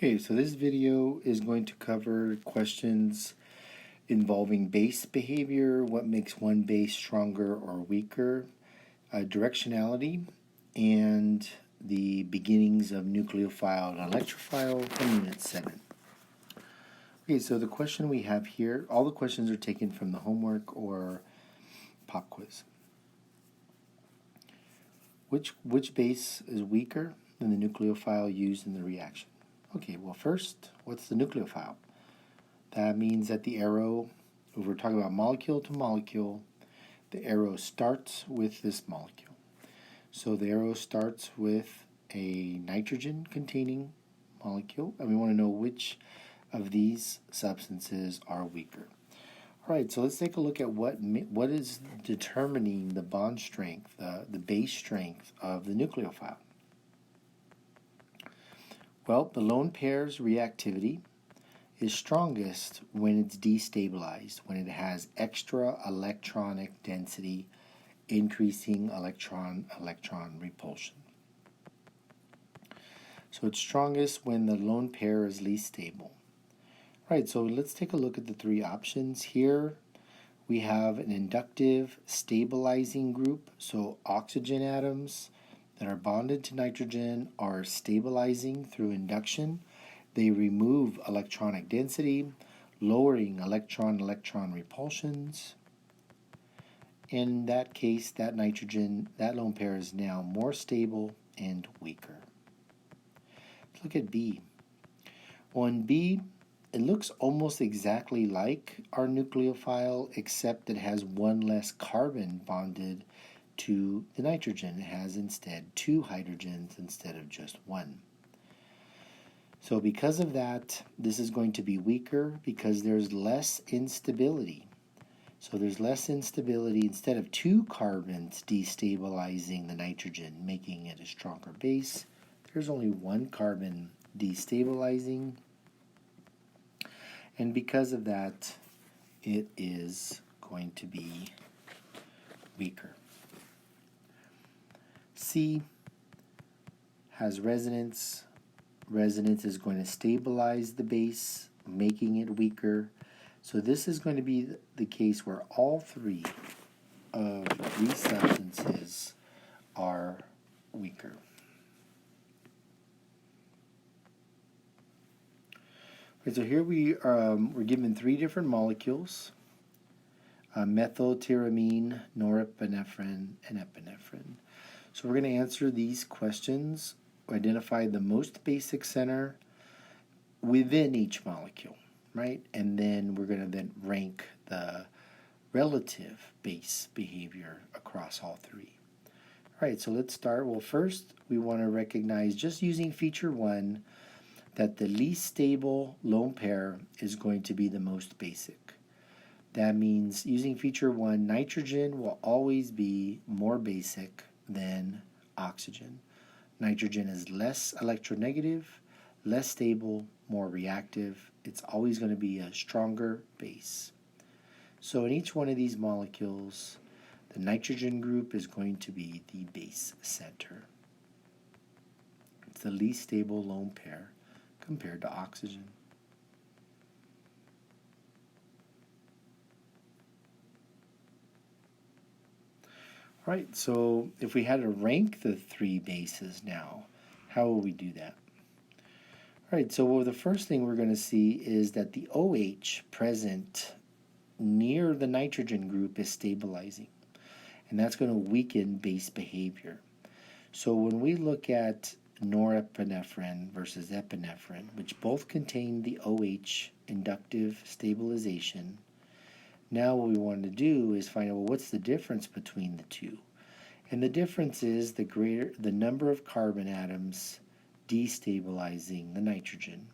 Okay, so this video is going to cover questions involving base behavior, what makes one base stronger or weaker, directionality, and the beginnings of nucleophile and electrophile from Unit 7. Okay, so the question we have here, all the questions are taken from the homework or pop quiz. Which base is weaker than the nucleophile used in the reaction? Okay, well first, what's the nucleophile? That means that the arrow, if we're talking about molecule to molecule, the arrow starts with this molecule. So the arrow starts with a nitrogen-containing molecule, and we want to know which of these substances are weaker. All right, so let's take a look at what is determining the bond strength, the base strength of the nucleophile. Well, the lone pair's reactivity is strongest when it's destabilized, when it has extra electronic density, increasing electron-electron repulsion. So it's strongest when the lone pair is least stable. Right, so let's take a look at the three options. Here we have an inductive stabilizing group, so oxygen atoms that are bonded to nitrogen are stabilizing through induction. They remove electronic density, lowering electron-electron repulsions. In that case, that lone pair is now more stable and weaker. Let's look at B. On B, it looks almost exactly like our nucleophile, except it has one less carbon bonded to the nitrogen. It has instead two hydrogens instead of just one. So because of that, this is going to be weaker because there's less instability. So there's less instability. Instead of two carbons destabilizing the nitrogen, making it a stronger base, there's only one carbon destabilizing. And because of that, it is going to be weaker. C has resonance. Resonance is going to stabilize the base, making it weaker. So this is going to be the case where all three of these substances are weaker. Okay, so here we're given three different molecules: methyltyramine, norepinephrine, and epinephrine. So we're going to answer these questions, identify the most basic center within each molecule, right? And then we're going to rank the relative base behavior across all three. All right, so let's start. Well, first we want to recognize, just using feature 1, that the least stable lone pair is going to be the most basic. That means, using feature 1, nitrogen will always be more basic than oxygen. Nitrogen is less electronegative, less stable, more reactive. It's always going to be a stronger base. So in each one of these molecules, the nitrogen group is going to be the base center. It's the least stable lone pair compared to oxygen. All right, so if we had to rank the three bases now, how will we do that? All right, so the first thing we're going to see is that the OH present near the nitrogen group is stabilizing, and that's going to weaken base behavior. So when we look at norepinephrine versus epinephrine, which both contain the OH inductive stabilization, now what we want to do is find out, well, what's the difference between the two? And the difference is the number of carbon atoms destabilizing the nitrogen.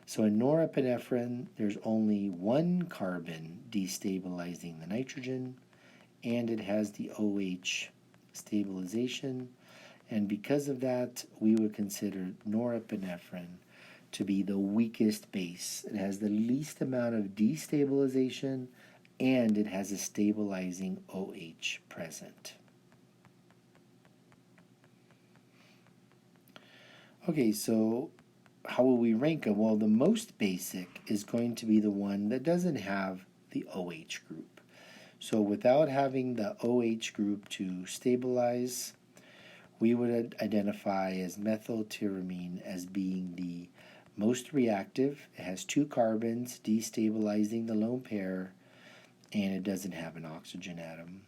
So in norepinephrine, there's only one carbon destabilizing the nitrogen, and it has the OH stabilization. And because of that, we would consider norepinephrine to be the weakest base. It has the least amount of destabilization, and it has a stabilizing OH present. Okay, so how will we rank them? Well, the most basic is going to be the one that doesn't have the OH group. So without having the OH group to stabilize, we would identify as methyltyramine as being the most reactive. It has 2 carbons destabilizing the lone pair, and it doesn't have an oxygen atom.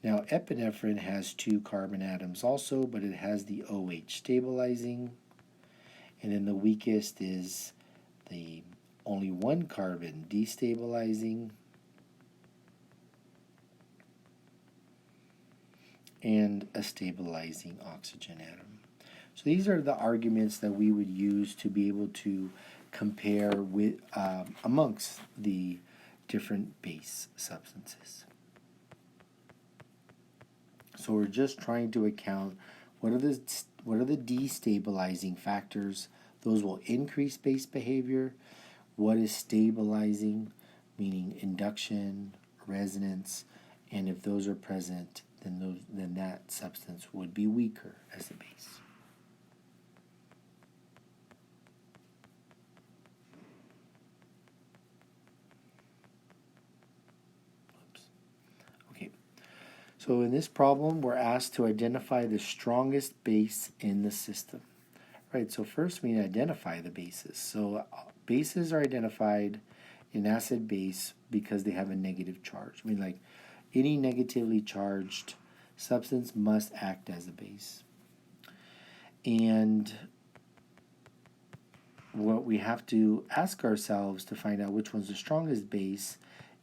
Now epinephrine has 2 carbon atoms also, but it has the OH stabilizing. And then the weakest is the only 1 carbon destabilizing and a stabilizing oxygen atom. So these are the arguments that we would use to be able to compare with amongst the different base substances. So we're just trying to account what are the destabilizing factors. Those will increase base behavior. What is stabilizing, meaning induction, resonance, and if those are present, then that substance would be weaker as a base. Oops. Okay. So in this problem, we're asked to identify the strongest base in the system. Right, so first we identify the bases. So bases are identified in acid base because they have a negative charge. I mean, like any negatively charged substance must act as a base. And what we have to ask ourselves to find out which one's the strongest base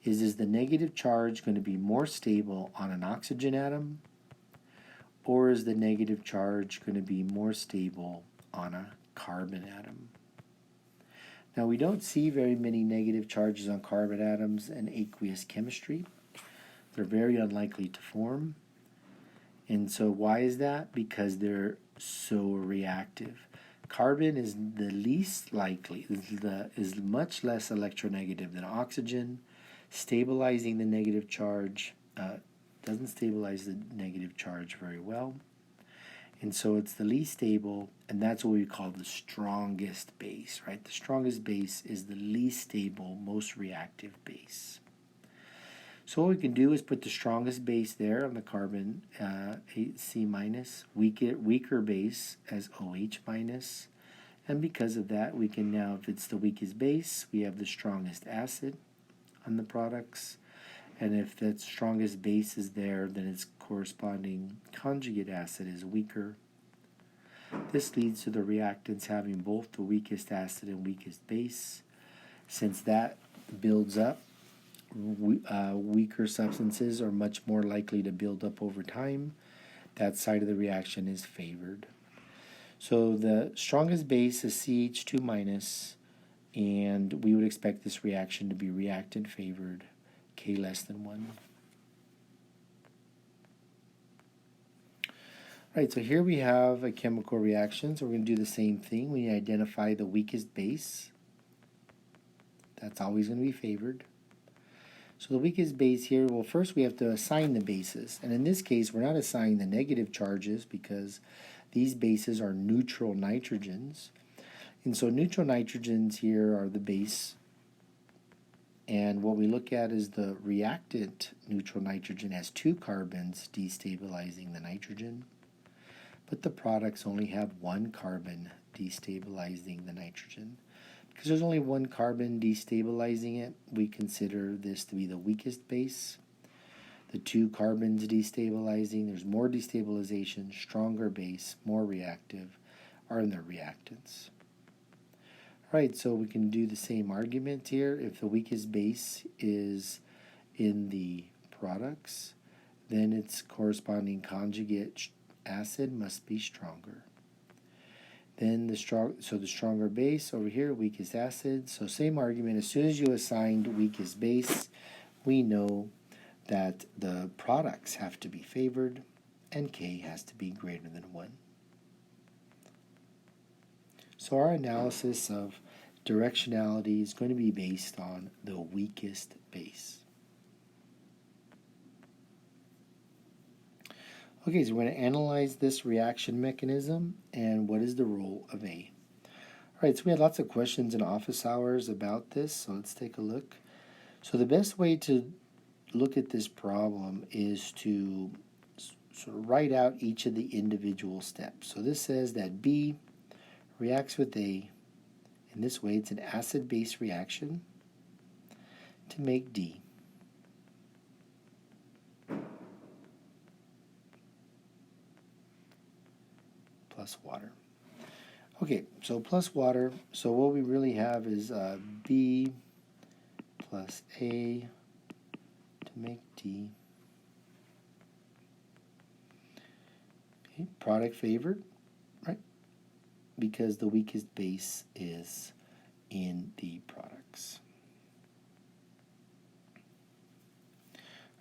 is the negative charge going to be more stable on an oxygen atom, or is the negative charge going to be more stable on a carbon atom? Now, we don't see very many negative charges on carbon atoms in aqueous chemistry. They're very unlikely to form. And so why is that? Because they're so reactive. Carbon is the least likely, is much less electronegative than oxygen. Stabilizing the negative charge doesn't stabilize the negative charge very well. And so it's the least stable, and that's what we call the strongest base, right? The strongest base is the least stable, most reactive base. So what we can do is put the strongest base there on the carbon, C minus, weaker base as OH minus. And because of that, we can now, if it's the weakest base, we have the strongest acid on the products. And if that strongest base is there, then its corresponding conjugate acid is weaker. This leads to the reactants having both the weakest acid and weakest base. Since that builds up, weaker substances are much more likely to build up over time. That side of the reaction is favored. So the strongest base is CH2 minus, and we would expect this reaction to be reactant favored, K less than 1. Right, so here we have a chemical reaction, so we're going to do the same thing. We identify the weakest base. That's always going to be favored. So the weakest base here, well, first we have to assign the bases. And in this case, we're not assigning the negative charges because these bases are neutral nitrogens. And so neutral nitrogens here are the base. And what we look at is the reactant neutral nitrogen has 2 carbons destabilizing the nitrogen. But the products only have 1 carbon destabilizing the nitrogen. Because there's only 1 carbon destabilizing it, we consider this to be the weakest base. The 2 carbons destabilizing, there's more destabilization, stronger base, more reactive, are in the reactants. Right, so we can do the same argument here. If the weakest base is in the products, then its corresponding conjugate acid must be stronger. Then the stronger base over here, weakest acid. So same argument. As soon as you assigned weakest base, we know that the products have to be favored and K has to be greater than 1. So our analysis of directionality is going to be based on the weakest base. Okay, so we're going to analyze this reaction mechanism and what is the role of A. All right, so we had lots of questions in office hours about this, so let's take a look. So the best way to look at this problem is to sort of write out each of the individual steps. So this says that B reacts with A. In this way, it's an acid-base reaction to make D. Plus water. Okay, so plus water. So what we really have is B plus A to make D. Okay, product favored, right? Because the weakest base is in the products.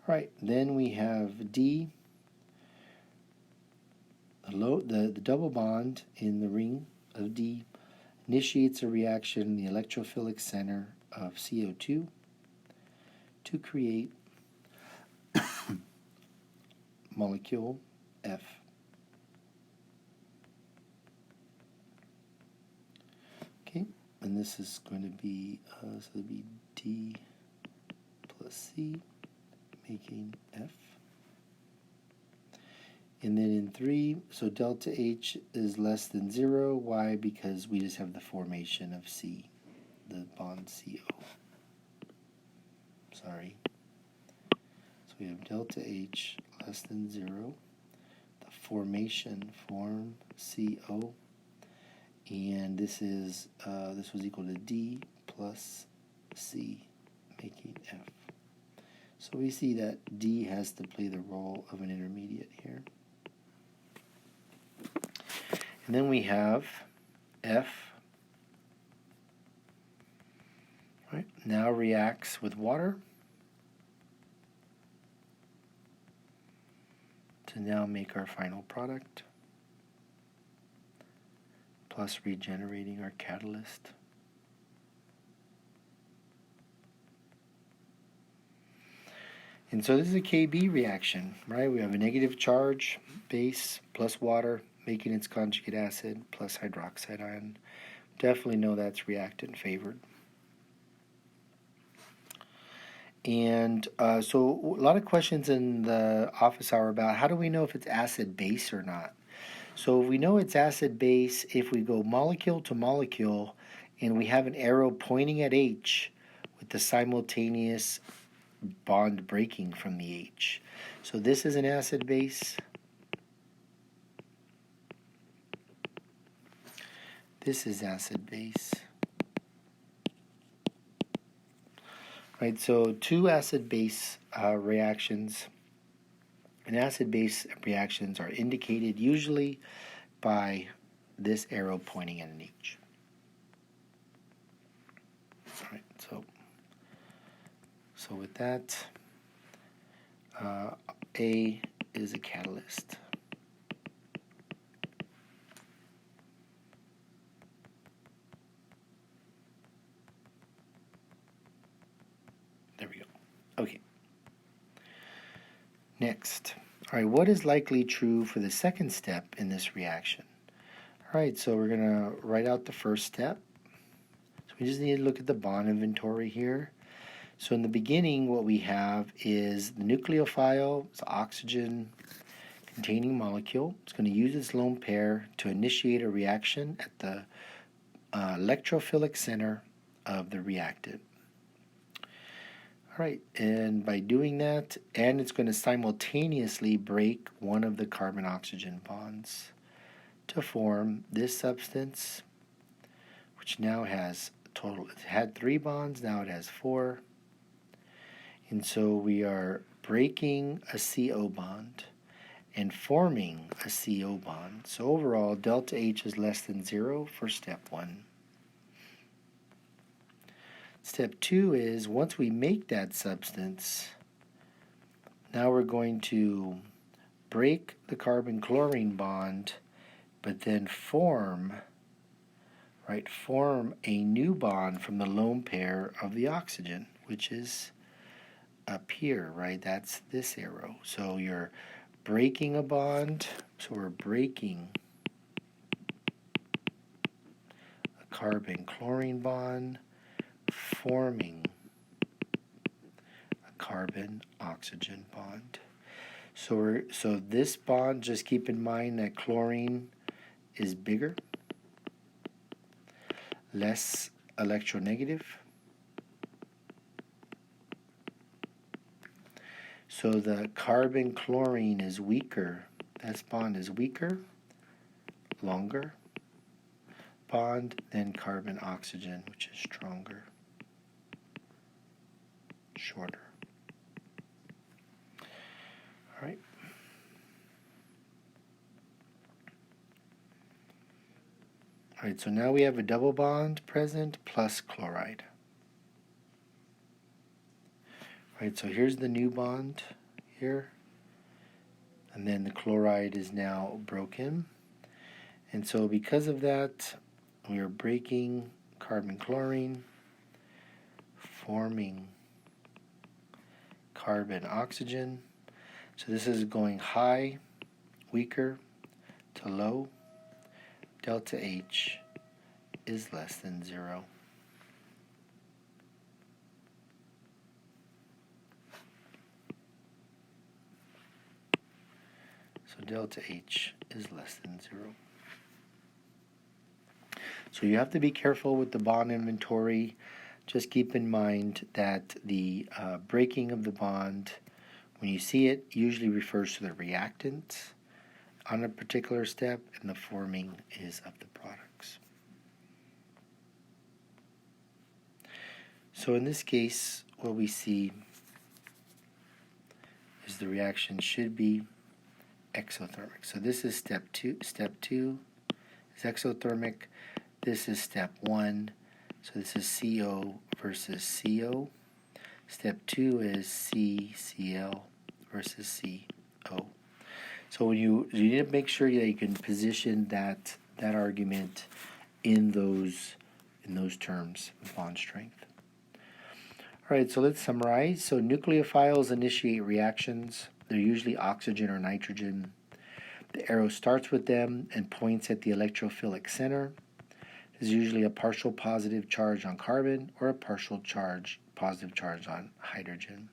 All right, then we have D. The double bond in the ring of D initiates a reaction in the electrophilic center of CO2 to create molecule F. Okay, and this is going to be so it'll be D plus C, making F. And then in 3, so delta H is less than 0. Why? Because we just have the formation of C, the bond CO. Sorry. So we have delta H less than 0. The formation form CO. And this is this was equal to D plus C, making F. So we see that D has to play the role of an intermediate here. And then we have F, right, now reacts with water to now make our final product, plus regenerating our catalyst. And so this is a KB reaction, right? We have a negative charge, base, plus water, making its conjugate acid, plus hydroxide ion. Definitely know that's reactant favored. And so a lot of questions in the office hour about how do we know if it's acid-base or not. So we know it's acid-base if we go molecule to molecule and we have an arrow pointing at H with the simultaneous bond breaking from the H. So this is an acid-base. This is acid-base. Right, so two acid-base reactions and acid-base reactions are indicated usually by this arrow pointing at an H. All right, so with that, A is a catalyst. There we go. Okay. Next. All right, what is likely true for the second step in this reaction? All right, so we're going to write out the first step. So we just need to look at the bond inventory here. So in the beginning, what we have is the nucleophile, it's oxygen containing molecule. It's going to use its lone pair to initiate a reaction at the electrophilic center of the reactant. All right, and by doing that, and it's going to simultaneously break one of the carbon-oxygen bonds to form this substance, which now has total, it had 3 bonds, now it has 4. And so we are breaking a CO bond and forming a CO bond. So overall, delta H is less than 0 for step 1. Step 2 is once we make that substance, now we're going to break the carbon-chlorine bond, but then form a new bond from the lone pair of the oxygen, which is up here, right? That's this arrow. So you're breaking a bond, so we're breaking a carbon-chlorine bond forming a carbon-oxygen bond. So this bond, just keep in mind that chlorine is bigger, less electronegative. So the carbon-chlorine is weaker. This bond is weaker, longer bond than carbon-oxygen, which is stronger, shorter. All right. All right, so now we have a double bond present plus chloride. All right, so here's the new bond here. And then the chloride is now broken. And so because of that, we are breaking carbon-chlorine, forming carbon-oxygen. So this is going high, weaker, to low. Delta H is less than 0. So delta H is less than 0. So you have to be careful with the bond inventory. Just keep in mind that the breaking of the bond, when you see it, usually refers to the reactant on a particular step, and the forming is of the products. So in this case, what we see is the reaction should be exothermic. So this is step 2. Step 2 is exothermic. This is step 1. So this is CO versus CO. Step 2 is CCl versus CO. So when you need to make sure that you can position that argument in those terms of bond strength. All right, so let's summarize. So nucleophiles initiate reactions. They're usually oxygen or nitrogen. The arrow starts with them and points at the electrophilic center. There's usually a partial positive charge on carbon or a partial positive charge on hydrogen.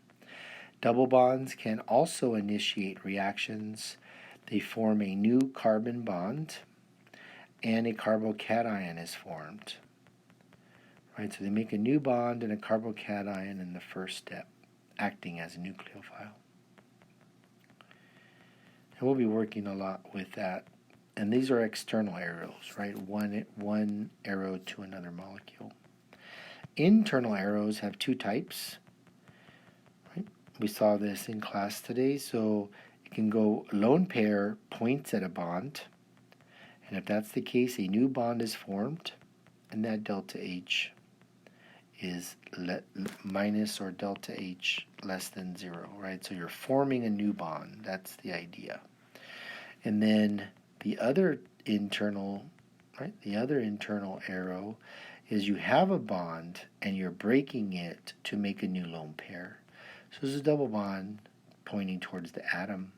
Double bonds can also initiate reactions. They form a new carbon bond and a carbocation is formed. Right, so they make a new bond and a carbocation in the first step, acting as a nucleophile. And we'll be working a lot with that. And these are external arrows, right? One arrow to another molecule. Internal arrows have 2 types. Right? We saw this in class today. So it can go lone pair points at a bond. And if that's the case, a new bond is formed. And that delta H is minus or delta H less than 0, right? So you're forming a new bond. That's the idea. And then the other internal arrow is you have a bond and you're breaking it to make a new lone pair. So this is a double bond pointing towards the atom.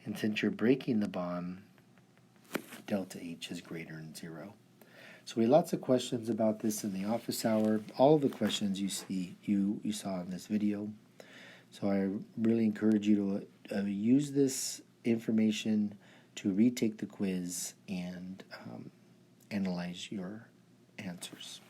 And since you're breaking the bond, delta H is greater than 0. So we had lots of questions about this in the office hour. All of the questions you saw in this video. So I really encourage you to use this information to retake the quiz and analyze your answers.